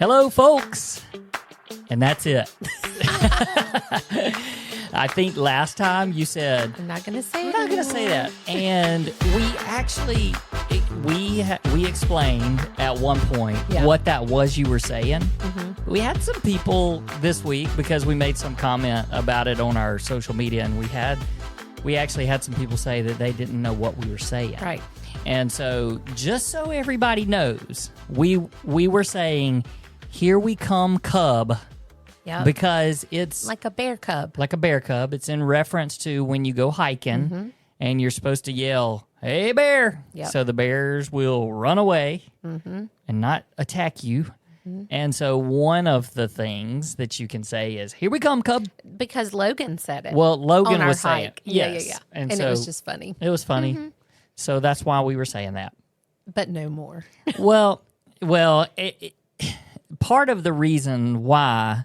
Hello, folks. And that's it. I think last time you said, I'm not going to say it. I'm not going to say that. And we actually, we explained at one point what that was you were saying. Mm-hmm. We had some people this week, because we made some comment about it on our social media, and we actually had some people say that they didn't know what we were saying. Right. And so, just so everybody knows, we were saying, "Here we come, cub," because it's like a bear cub. Like a bear cub. It's in reference to when you go hiking and you're supposed to yell, "Hey, bear!" So the bears will run away and not attack you. And so one of the things that you can say is, "Here we come, cub." Because Logan said it. Well, Logan on was our saying hike. it. Yes. Yeah. And it so was just funny. It was funny. So that's why we were saying that. But no more. Well, part of the reason why,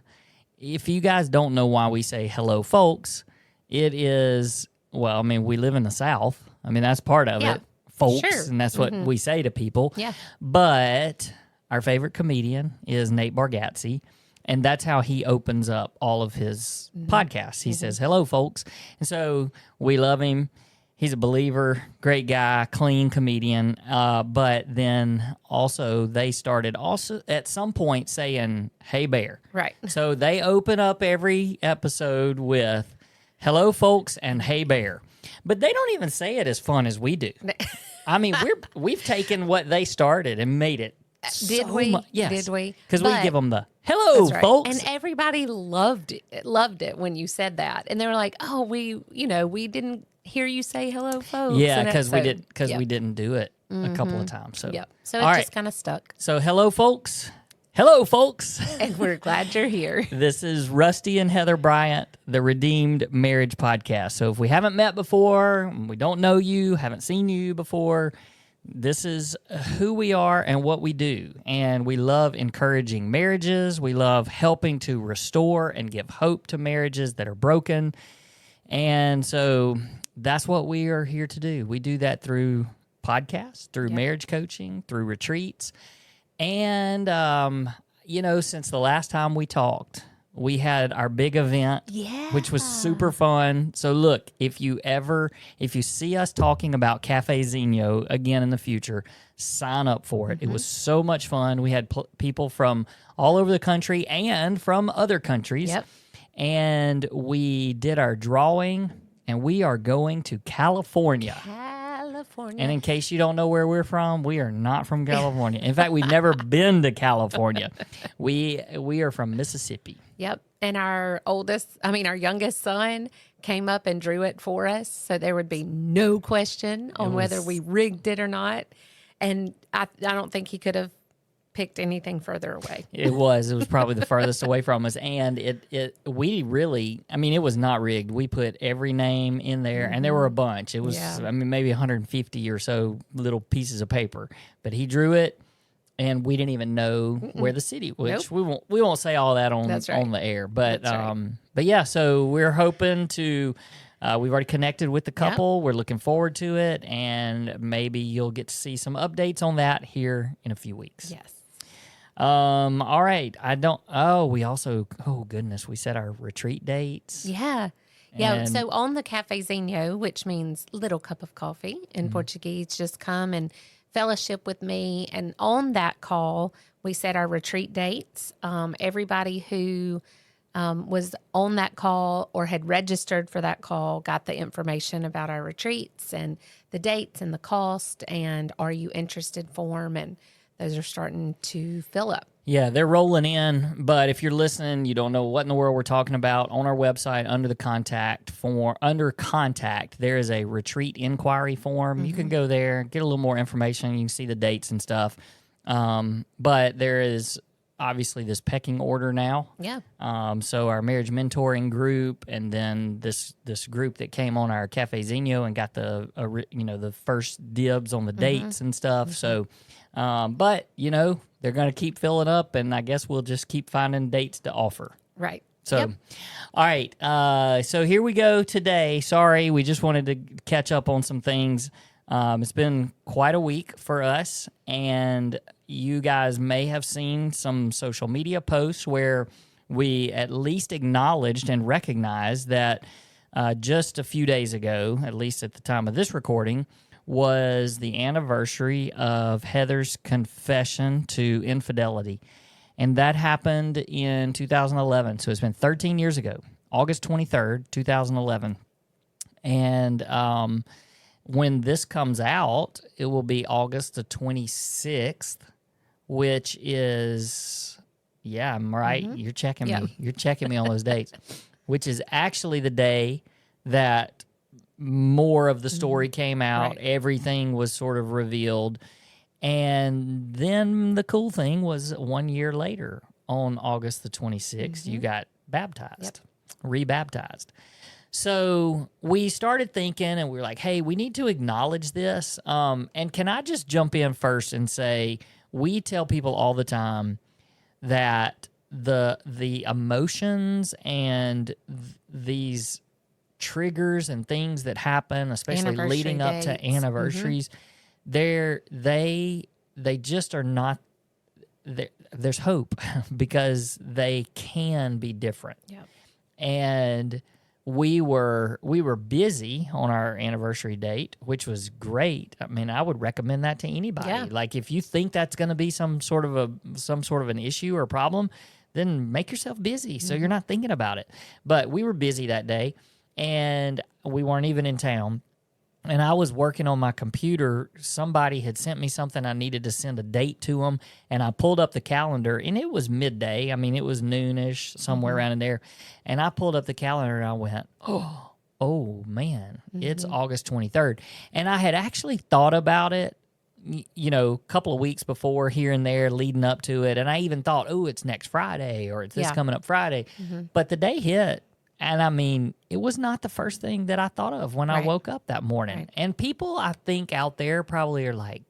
if you guys don't know why we say hello, folks, it is, well, I mean, we live in the South. I mean, that's part of it, folks, and that's what we say to people. Yeah. But our favorite comedian is Nate Bargatze, and that's how he opens up all of his podcasts. He says, "Hello, folks." And so we love him. He's a believer, great guy, clean comedian. But then also they started also at some point saying, "Hey, bear." Right. So they open up every episode with "Hello, folks," and "Hey, bear." But they don't even say it as fun as we do. I mean, we've taken what they started and made it. Did we? Yes. Did we? Because we give them the "Hello, folks." And everybody loved it when you said that. And they were like, "Oh, we didn't hear you say hello, folks." Yeah, because we didn't do it a couple of times. So so it just kind of stuck. So hello, folks. Hello, folks. And we're glad you're here. This is Rusty and Heather Bryant, the Redeemed Marriage Podcast. So if we haven't met before, we don't know you, haven't seen you before, this is who we are and what we do. And we love encouraging marriages. We love helping to restore and give hope to marriages that are broken. And so that's what we are here to do. We do that through podcasts, through marriage coaching, through retreats. And, since the last time we talked, we had our big event, which was super fun. So look, if you see us talking about Cafe Zeno again in the future, sign up for it. It was so much fun. We had people from all over the country and from other countries. Yep. And we did our drawing, and we are going to California. And in case you don't know where we're from, we are not from California. In fact, we've never been to California. We are from Mississippi. Yep. And our youngest son came up and drew it for us, so there would be no question on whether we rigged it or not. And I don't think he could have picked anything further away. It was probably the furthest away from us, and it was not rigged. We put every name in there, and there were a bunch. It was maybe 150 or so little pieces of paper, but he drew it, and we didn't even know where the city, which we won't say all that on the air, but but yeah, so we're hoping to. We've already connected with the couple. We're looking forward to it, and maybe you'll get to see some updates on that here in a few weeks. Yes. All right. We also, we set our retreat dates. Yeah. Yeah. So on the Cafe Zeno, which means little cup of coffee in Portuguese, just come and fellowship with me. And on that call, we set our retreat dates. Everybody who was on that call or had registered for that call got the information about our retreats and the dates and the cost and are you interested form, and those are starting to fill up. Yeah, they're rolling in, but if you're listening, you don't know what in the world we're talking about, on our website, under contact, there is a retreat inquiry form. You can go there, get a little more information. You can see the dates and stuff. But there is obviously this pecking order now. Yeah. So our marriage mentoring group, and then this group that came on our Cafe Zeno and got the first dibs on the dates and stuff. So, but they're going to keep filling up, and I guess we'll just keep finding dates to offer. Right. So, all right. So here we go today. Sorry, we just wanted to catch up on some things. It's been quite a week for us, and you guys may have seen some social media posts where we at least acknowledged and recognized that just a few days ago, at least at the time of this recording, was the anniversary of Heather's confession to infidelity. And that happened in 2011. So it's been 13 years ago, August 23rd, 2011. And when this comes out, it will be August the 26th, which is, yeah, I'm right. You're checking me. You're checking me on those dates, which is actually the day that more of the story came out. Right. Everything was sort of revealed. And then the cool thing was 1 year later, on August the 26th, you got baptized, rebaptized. So we started thinking, and we were like, hey, we need to acknowledge this. And can I just jump in first and say, we tell people all the time that the emotions and these triggers and things that happen, especially leading up to anniversaries, they just are not there. There's hope because they can be different. Yep. And we were busy on our anniversary date, which was great. I mean, I would recommend that to anybody. Yeah. Like, if you think that's going to be some sort of an issue or problem, then make yourself busy so you're not thinking about it. But we were busy that day, and we weren't even in town. And I was working on my computer. Somebody had sent me something. I needed to send a date to them. And I pulled up the calendar, and it was midday. I mean, it was noonish, somewhere around in there. And I pulled up the calendar, and I went, oh man, it's August 23rd. And I had actually thought about it, a couple of weeks before, here and there, leading up to it. And I even thought, it's next Friday, or it's this coming up Friday. But the day hit. And I mean, it was not the first thing that I thought of when I woke up that morning. Right. And people, I think, out there probably are like,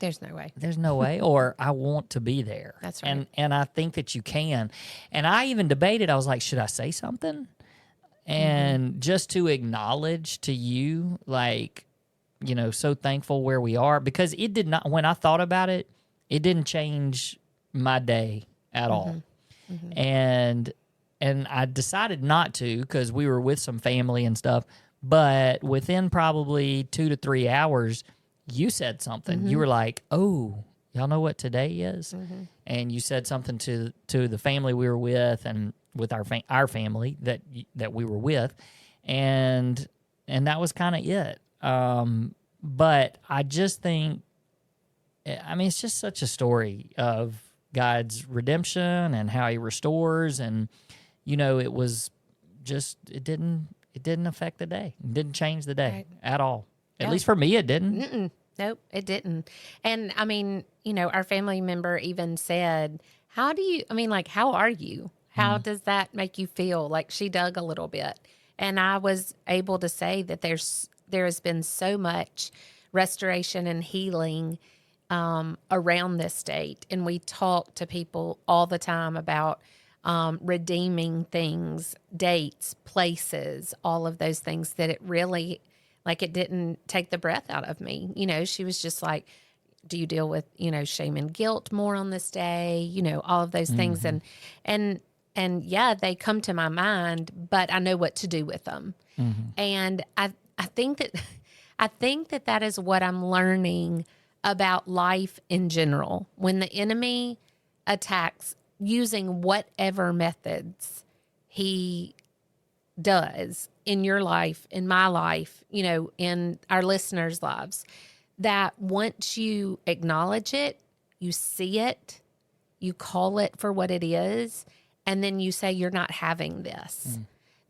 there's no way. There's no way, or I want to be there. That's right. And I think that you can. And I even debated, I was like, should I say something? And just to acknowledge to you, like, so thankful where we are. Because it did not, when I thought about it, it didn't change my day at all. And I decided not to because we were with some family and stuff. But within probably 2 to 3 hours, you said something. You were like, oh, y'all know what today is? And you said something to the family we were with and with our family that we were with. And that was kind of it. But I just think, I mean, it's just such a story of God's redemption and how he restores. And it was just, it didn't affect the day. It didn't change the day at all. At least for me, it didn't. Nope, it didn't. And I mean, our family member even said, how are you? How does that make you feel? Like, she dug a little bit. And I was able to say that there has been so much restoration and healing around this date. And we talk to people all the time about redeeming things, dates, places, all of those things, that it really, like, it didn't take the breath out of me. She was just like, do you deal with, shame and guilt more on this day? All of those things. And yeah, they come to my mind, but I know what to do with them. And I think that is what I'm learning about life in general. When the enemy attacks using whatever methods he does in your life, in my life, in our listeners' lives, that once you acknowledge it, you see it, you call it for what it is, and then you say, you're not having this,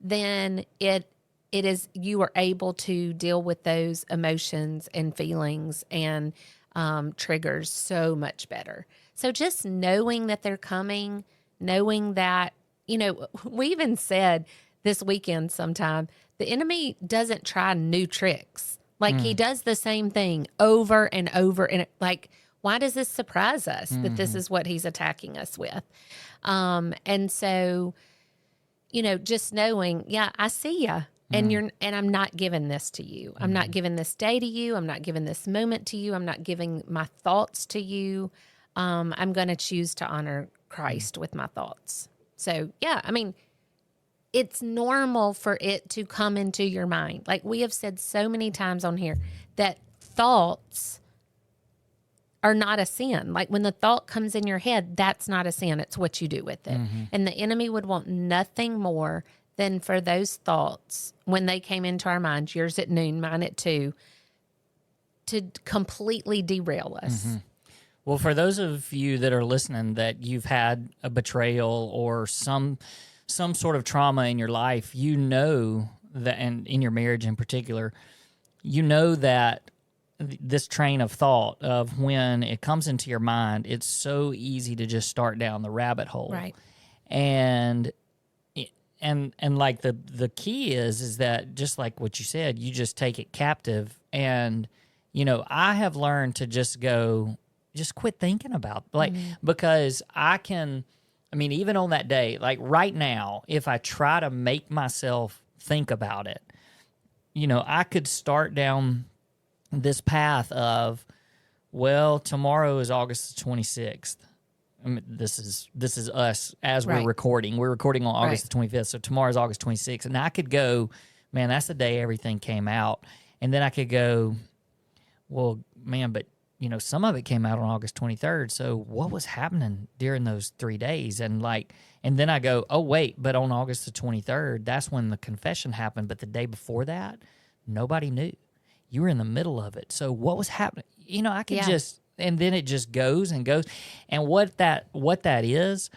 then it is, you are able to deal with those emotions and feelings and triggers so much better. So just knowing that they're coming, knowing that, we even said this weekend sometime, the enemy doesn't try new tricks. Like, he does the same thing over and over. And like, why does this surprise us that this is what he's attacking us with? And so, just knowing, I see ya. And I'm not giving this to you. I'm not giving this day to you. I'm not giving this moment to you. I'm not giving my thoughts to you. I'm going to choose to honor Christ with my thoughts. So, yeah, I mean, it's normal for it to come into your mind. Like we have said so many times on here that thoughts are not a sin. Like when the thought comes in your head, that's not a sin. It's what you do with it. And the enemy would want nothing more than for those thoughts, when they came into our minds, yours at noon, mine at 2, to completely derail us. Well, for those of you that are listening that you've had a betrayal or some sort of trauma in your life, you know that, and in your marriage in particular, you know that this train of thought of when it comes into your mind, it's so easy to just start down the rabbit hole. Right. And like the key is that just like what you said, you just take it captive. And, I have learned to just quit thinking about, because even on that day, like right now, if I try to make myself think about it, I could start down this path of, well, tomorrow is August the 26th. This is us as we're recording. We're recording on August the 25th, so tomorrow's August 26th. And I could go, man, that's the day everything came out. And then I could go, well, man, but, some of it came out on August 23rd. So what was happening during those 3 days? And then I go, oh, wait, but on August the 23rd, that's when the confession happened. But the day before that, nobody knew. You were in the middle of it. So what was happening? I could just... And then it just goes and goes. And what that is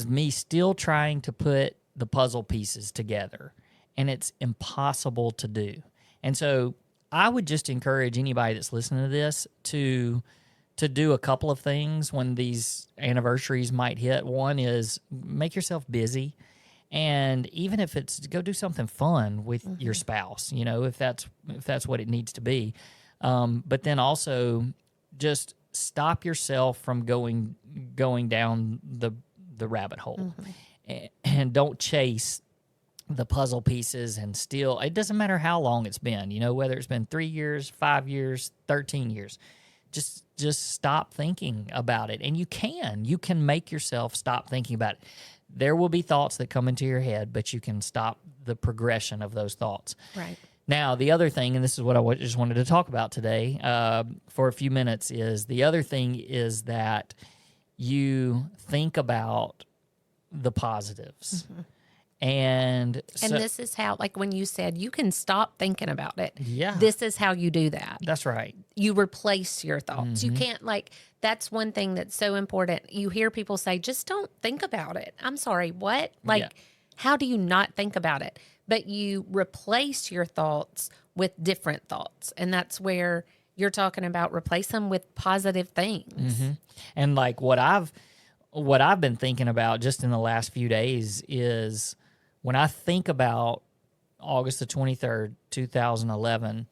me still trying to put the puzzle pieces together. And it's impossible to do. And so I would just encourage anybody that's listening to this to do a couple of things when these anniversaries might hit. One is make yourself busy. And even if it's go do something fun with your spouse, if that's what it needs to be. But then also just stop yourself from going down the rabbit hole, and don't chase the puzzle pieces. And still, it doesn't matter how long it's been, whether it's been 3 years, 5 years, 13 years, just stop thinking about it. And you can make yourself stop thinking about it. There will be thoughts that come into your head, but you can stop the progression of those thoughts. Right. Now, the other thing, and this is what I just wanted to talk about today for a few minutes, is the other thing is that you think about the positives. And this is how, like when you said you can stop thinking about it. Yeah. This is how you do that. That's right. You replace your thoughts. You can't, that's one thing that's so important. You hear people say, just don't think about it. I'm sorry, what? How do you not think about it? But you replace your thoughts with different thoughts. And that's where you're talking about replace them with positive things. And like what I've been thinking about just in the last few days is when I think about August the 23rd, 2011,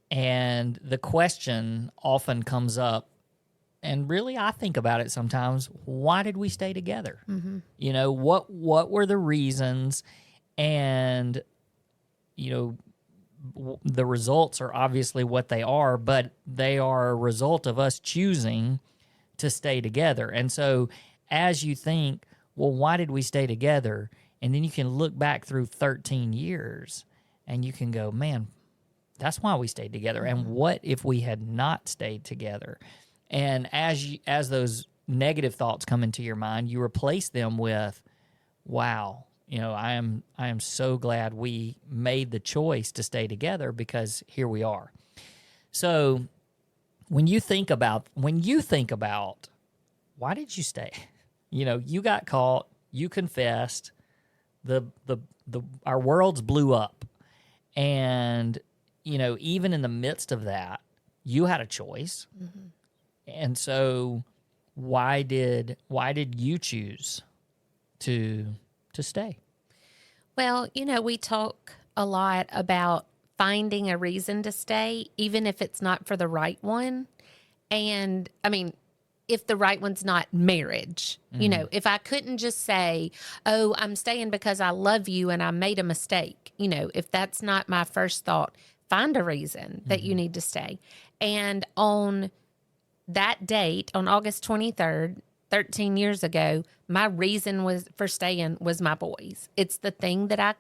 and the question often comes up, and really I think about it sometimes, why did we stay together? What were the reasons? And, the results are obviously what they are, but they are a result of us choosing to stay together. And so as you think, well, why did we stay together? And then you can look back through 13 years and you can go, man, that's why we stayed together. And what if we had not stayed together? And as those negative thoughts come into your mind, you replace them with, wow, I am so glad we made the choice to stay together because here we are. So when you think about why did you stay? You got caught, you confessed, our worlds blew up. And, even in the midst of that, you had a choice. And so why did you choose to stay? Well, we talk a lot about finding a reason to stay, even if it's not for the right one. And if the right one's not marriage. You know, if I couldn't just say, oh, I'm staying because I love you and I made a mistake, you know, if that's not my first thought, find a reason that you need to stay. And on that date, on August 23rd, 13 years ago, my reason was for staying was my boys. It's the thing that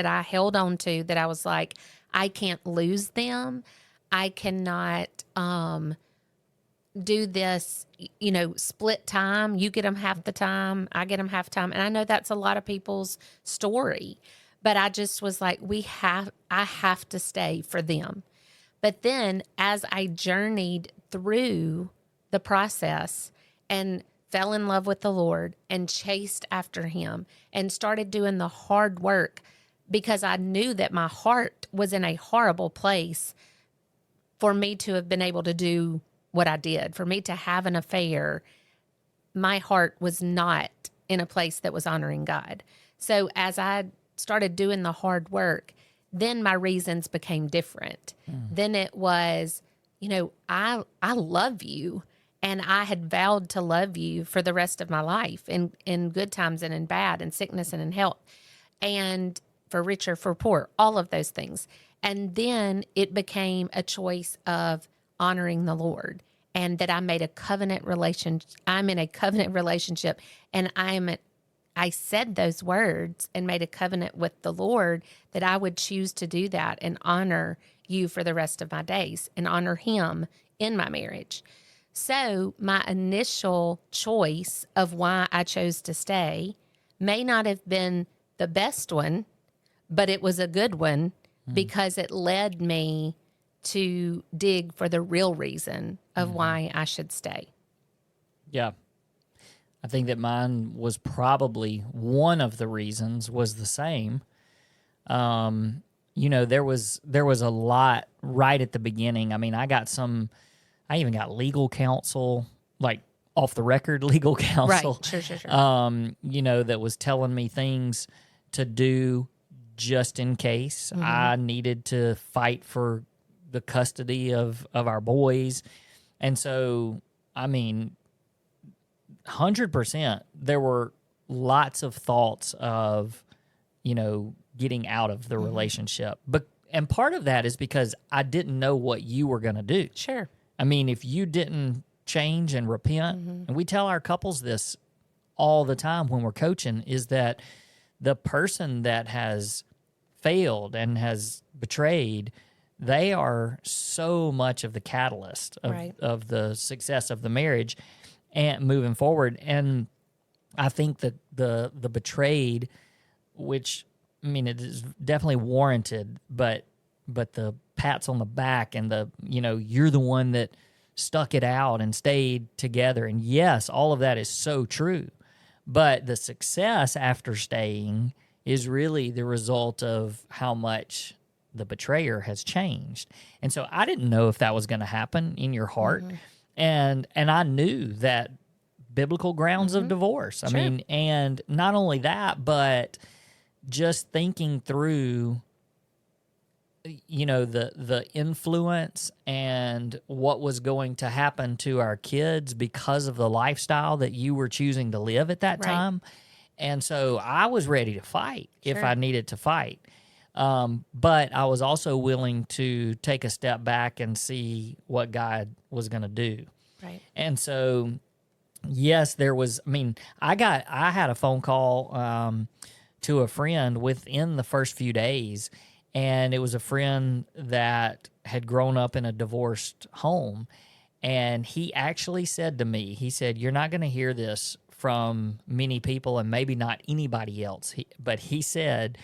I held on to, that I was like, I can't lose them. I cannot do this, you know, split time. You get them half the time, I get them half time. And I know that's a lot of people's story, but I just was like, I have to stay for them. But then as I journeyed through the process and fell in love with the Lord and chased after him and started doing the hard work, because I knew that my heart was in a horrible place for me to have been able to do what I did, for me to have an affair. My heart was not in a place that was honoring God. So as I started doing the hard work, then my reasons became different. Then it was, you know, I love you, and I had vowed to love you for the rest of my life, in good times and in bad, in sickness and in health, and for richer, for poor, all of those things. And then it became a choice of honoring the Lord, and that I made a covenant relationship. I'm in a covenant relationship, and I said those words and made a covenant with the Lord that I would choose to do that and honor you for the rest of my days and honor him in my marriage. So my initial choice of why I chose to stay may not have been the best one, but it was a good one because it led me to dig for the real reason of why I should stay. Yeah. I think that mine was probably one of the reasons was the same. You know, there was a lot right at the beginning. I mean, I even got legal counsel, like off the record legal counsel. Right. Sure. You know, that was telling me things to do just in case I needed to fight for the custody of our boys. And so, I mean, 100%, there were lots of thoughts of, you know, getting out of the relationship. And part of that is because I didn't know what you were going to do. Sure. I mean, if you didn't change and repent, and we tell our couples this all the time when we're coaching, is that the person that has failed and has betrayed, they are so much of the catalyst of the success of the marriage and moving forward. And I think that the betrayed, which, I mean, it is definitely warranted, but the pats on the back and the, you know, you're the one that stuck it out and stayed together. And yes, all of that is so true. But the success after staying is really the result of how much the betrayer has changed. And so I didn't know if that was going to happen in your heart. And I knew that biblical grounds of divorce. I mean, and not only that, but just thinking through, you know, the influence and what was going to happen to our kids because of the lifestyle that you were choosing to live at that time. And so I was ready to fight if I needed to fight. But I was also willing to take a step back and see what God was going to do. Right. And so, yes, there was, I mean, I had a phone call to a friend within the first few days, and it was a friend that had grown up in a divorced home. And he actually said to me, he said, "You're not going to hear this from many people and maybe not anybody else." But he said,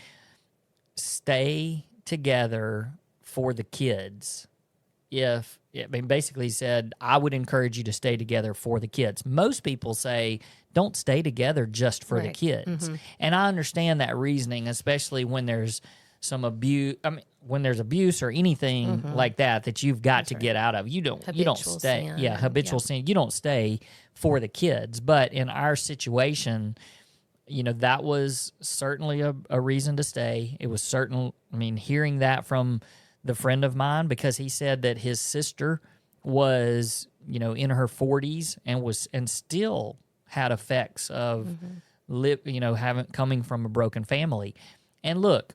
"Stay together for the kids." Basically he said, "I would encourage you to stay together for the kids." Most people say, don't stay together just for the kids. And I understand that reasoning, especially when there's some abuse. I mean, when there's abuse or anything like that you've got to get out of. You don't stay. Sin. Habitual sin. You don't stay for the kids. But in our situation, you know, that was certainly a reason to stay. It was hearing that from the friend of mine, because he said that his sister was in her 40s and still had effects of coming from a broken family. And look,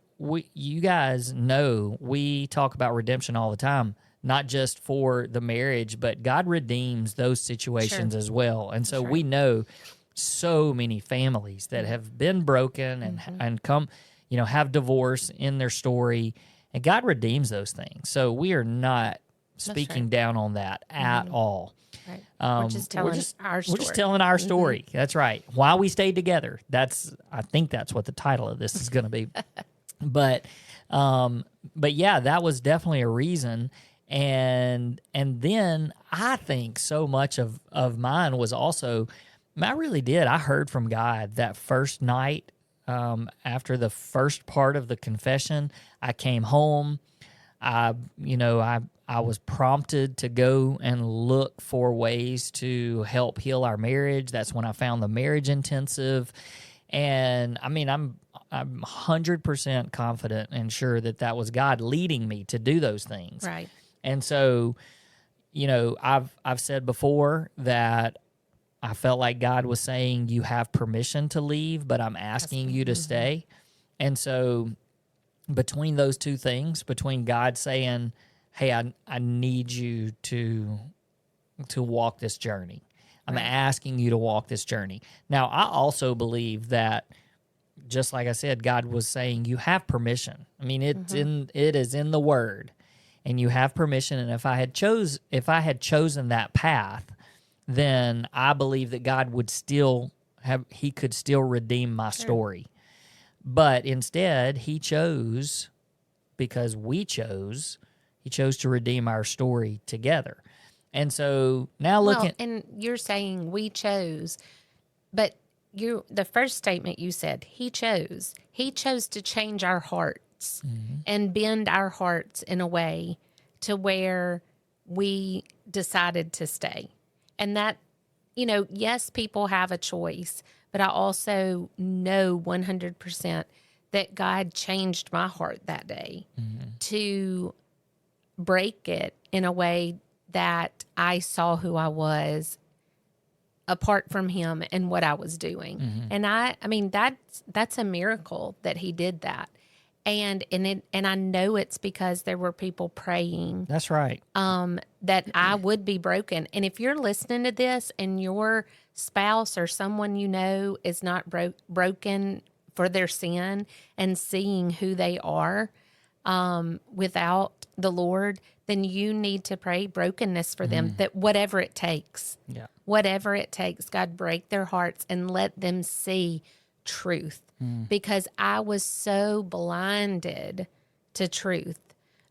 you guys know we talk about redemption all the time, not just for the marriage, but God redeems those situations as well. And so we know so many families that have been broken and come, have divorce in their story, and God redeems those things. So we are not speaking down on that at all. Right. We're just telling our story. We're just telling our story. That's right. Why we stayed together. I think that's what the title of this is going to be. But yeah, that was definitely a reason. And then I think so much of mine was also, I really did. I heard from God that first night after the first part of the confession. I came home. I was prompted to go and look for ways to help heal our marriage. That's when I found the marriage intensive. And I mean, I'm 100% confident and sure that was God leading me to do those things. Right. And so, I've said before that I felt like God was saying, you have permission to leave, but I'm asking you to stay. And so between those two things, between God saying, hey, I need you to walk this journey. I'm asking you to walk this journey. Now, I also believe that, just like I said, God was saying, you have permission. I mean, it is in the Word, and you have permission. And if I had chosen that path, then I believe that God would he could still redeem my story. But instead, he chose, because he chose to redeem our story together. And so now and you're saying we chose, but the first statement you said, he chose to change our hearts and bend our hearts in a way to where we decided to stay. And that, yes, people have a choice, but I also know 100% that God changed my heart that day to break it in a way that I saw who I was apart from him and what I was doing. And I mean, that's a miracle that he did that. And I know it's because there were people praying. That's right. That I would be broken. And if you're listening to this and your spouse or someone is not broken for their sin and seeing who they are without the Lord, then you need to pray brokenness for them, that whatever it takes, God, break their hearts and let them see truth. Because I was so blinded to truth.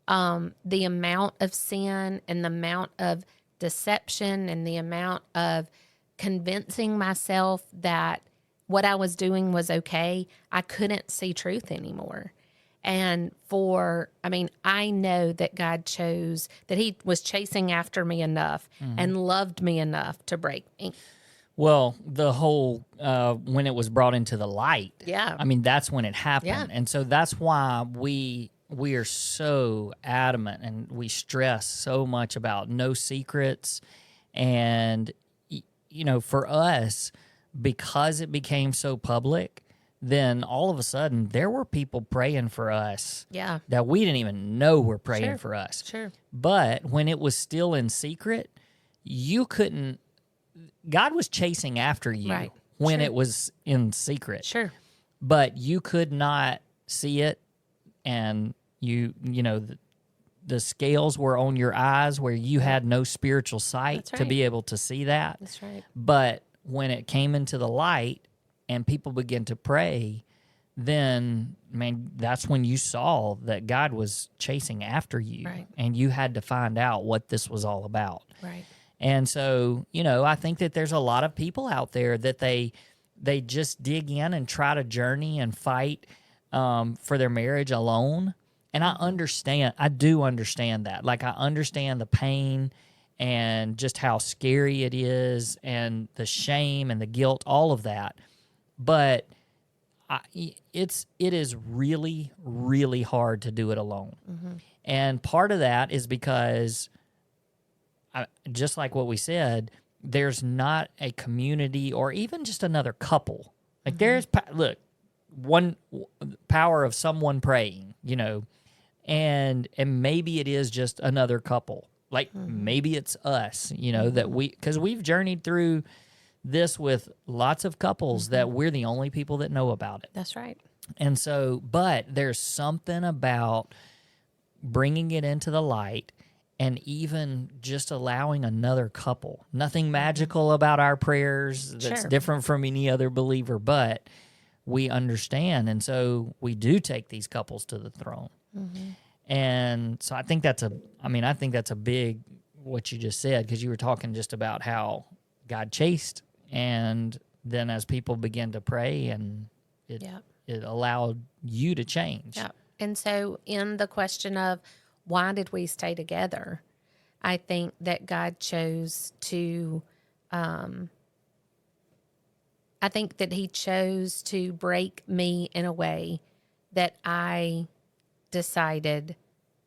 The amount of sin and the amount of deception and the amount of convincing myself that what I was doing was okay, I couldn't see truth anymore. And I know that God chose, that he was chasing after me enough and loved me enough to break me. Well, the whole, when it was brought into the light, I mean, that's when it happened. Yeah. And so that's why we are so adamant and we stress so much about no secrets. And, for us, because it became so public, then all of a sudden there were people praying for us that we didn't even know were praying for us. Sure. But when it was still in secret, God was chasing after you when it was in secret. Sure. But you could not see it, and the scales were on your eyes where you had no spiritual sight to be able to see that. That's right. But when it came into the light and people began to pray, then, man, that's when you saw that God was chasing after you. Right. And you had to find out what this was all about. Right. And so, I think that there's a lot of people out there that they just dig in and try to journey and fight for their marriage alone. And I do understand that. Like, I understand the pain and just how scary it is and the shame and the guilt, all of that. But it is really, really hard to do it alone. And part of that is because just like what we said, there's not a community or even just another couple. Like there's, look, one power of someone praying, and maybe it is just another couple. Like maybe it's us, that because we've journeyed through this with lots of couples that we're the only people that know about it. That's right. And so, but there's something about bringing it into the light and even just allowing another couple. Nothing magical about our prayers that's different from any other believer, but we understand. And so we do take these couples to the throne. And so I think that's a big, what you just said, because you were talking just about how God chased, and then as people begin to pray, and it allowed you to change. Yeah. And so in the question of why did we stay together, I think that God chose to, I think that he chose to break me in a way that I decided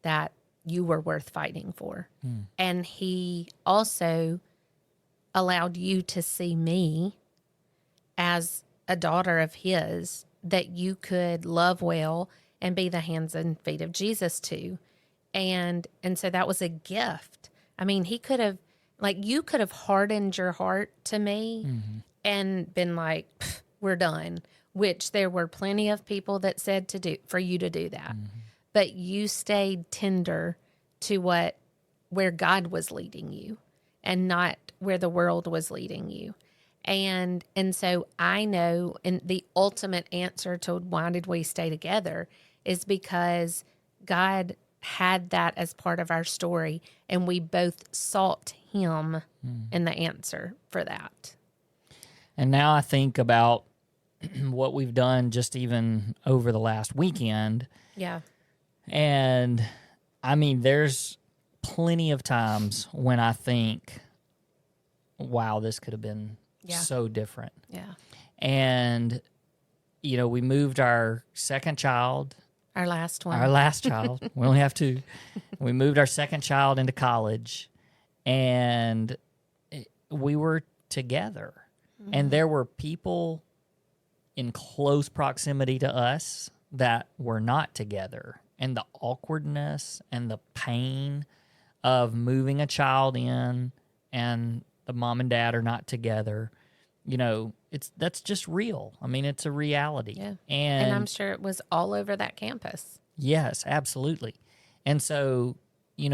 that you were worth fighting for. And he also allowed you to see me as a daughter of his that you could love well and be the hands and feet of Jesus to. And so that was a gift. I mean, he could have, you could have hardened your heart to me and been like, we're done, which there were plenty of people that said for you to do that. But you stayed tender to where God was leading you and not where the world was leading you. And so I know, and the ultimate answer to why did we stay together is because God had that as part of our story, and we both sought him in the answer for that. And now I think about what we've done just even over the last weekend. Yeah. And I mean, there's plenty of times when I think, wow, this could have been so different. Yeah. And, we moved our second child. Our last one. Our last child. We only have two. We moved our second child into college, and we were together. And there were people in close proximity to us that were not together. And the awkwardness and the pain of moving a child in and the mom and dad are not together, that's just real. I mean, it's a reality. Yeah. And I'm sure it was all over that campus. Yes, absolutely. And so,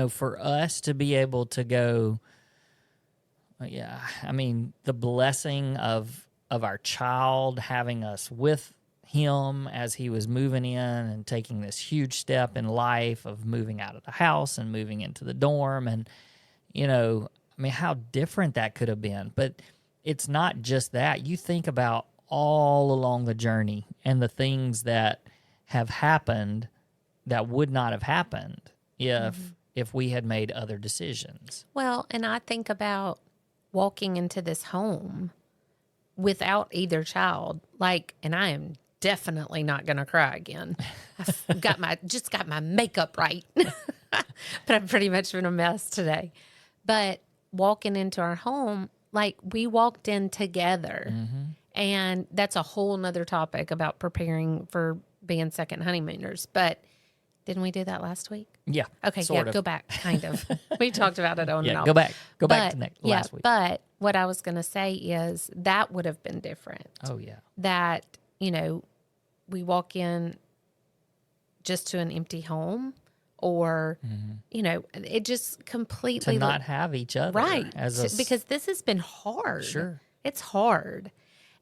for us to be able to go, the blessing of our child having us with him as he was moving in and taking this huge step in life of moving out of the house and moving into the dorm. And, how different that could have been. But it's not just that. You think about all along the journey and the things that have happened that would not have happened if we had made other decisions. Well, and I think about walking into this home without either child, and I am definitely not going to cry again. I've got my makeup right, but I've pretty much been a mess today. But walking into our home, we walked in together, and that's a whole nother topic about preparing for being second honeymooners. But didn't we do that last week? Yeah. Okay. Yeah. Go back. Kind of. We talked about it on and off. Go back to last week. But what I was going to say is that would have been different. Oh yeah. That, we walk in just to an empty home, or, it just completely to not have each other. Right. Because this has been hard. Sure. It's hard.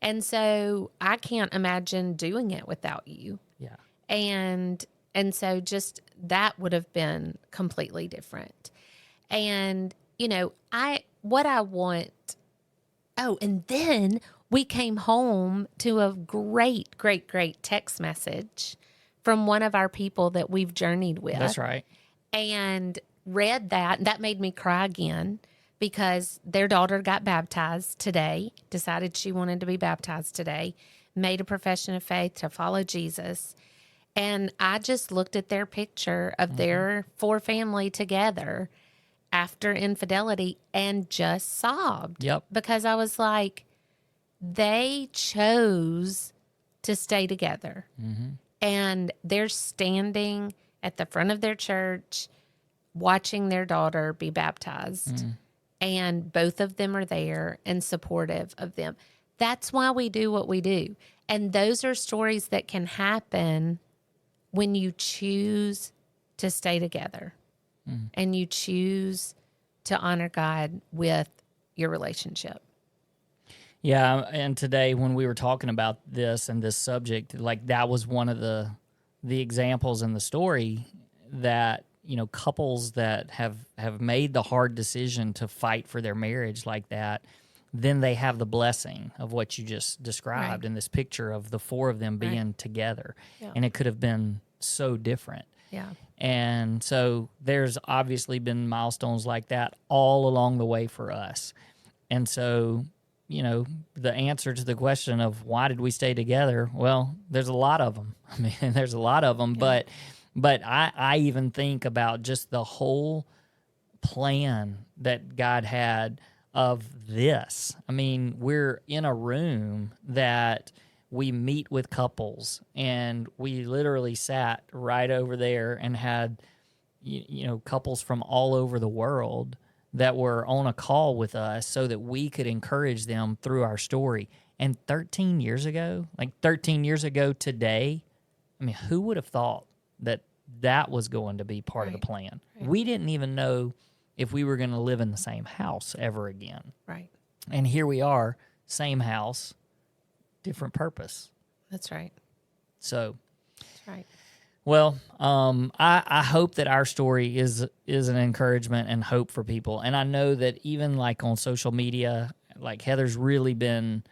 And so I can't imagine doing it without you. Yeah. And so just that would have been completely different. And, what I want, and then we came home to a great, great, great text message from one of our people that we've journeyed with. That's right. And read that. That made me cry again because their daughter got baptized today, decided she wanted to be baptized today, made a profession of faith to follow Jesus. And I just looked at their picture of their 4 family together, after infidelity and just sobbed. Yep. Because I was like, they chose to stay together. Mm-hmm. And they're standing at the front of their church watching their daughter be baptized. Mm. And both of them are there and supportive of them. That's why we do what we do. And those are stories that can happen when you choose to stay together and you choose to honor God with your relationship. Yeah, and today when we were talking about this and this subject, like that was one of the examples in the story that, you know, couples that have made the hard decision to fight for their marriage like that, then they have the blessing of what you just described in this picture of the four of them being together. Yeah. And it could have been so different. Yeah. And so there's obviously been milestones like that all along the way for us. And so, you know, the answer to the question of why did we stay together? Well, there's a lot of them. I mean, there's a lot of them, but I even think about just the whole plan that God had of this. I mean, we're in a room that we meet with couples, and we literally sat right over there and had, you know, couples from all over the world that were on a call with us so that we could encourage them through our story. And 13 years ago today, I mean, who would have thought that was going to be part of the plan? Right. We didn't even know if we were going to live in the same house ever again. Right. And here we are, same house, different purpose. That's right. So, that's right. Well, I hope that our story is an encouragement and hope for people. And I know that even like on social media, like Heather's really been,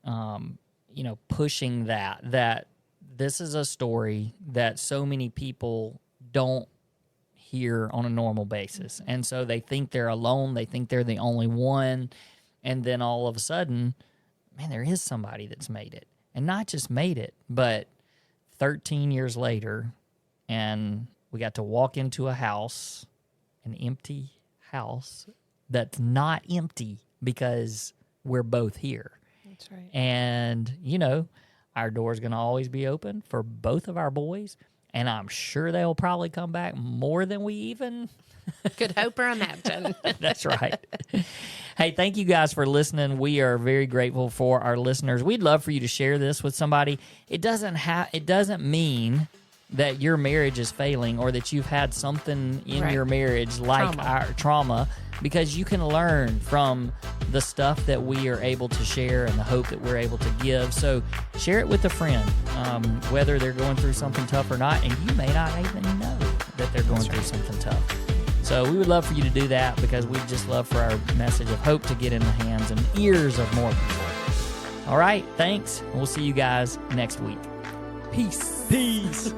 you know, pushing that this is a story that so many people don't hear on a normal basis. And so they think they're alone. They think they're the only one. And then all of a sudden, man, there is somebody that's made it. And not just made it, but 13 years later, and we got to walk into a house, an empty house that's not empty because we're both here. That's right. And, you know, our door's going to always be open for both of our boys. And I'm sure they'll probably come back more than we even could hope or imagine. That's right. Hey, thank you guys for listening. We are very grateful for our listeners. We'd love for you to share this with somebody. It doesn't mean that your marriage is failing or that you've had something in your marriage like our trauma, because you can learn from the stuff that we are able to share and the hope that we're able to give. So share it with a friend, whether they're going through something tough or not, and you may not even know that they're going through something tough. So we would love for you to do that, because we'd just love for our message of hope to get in the hands and ears of more people. All right, thanks. We'll see you guys next week. Peace. Peace.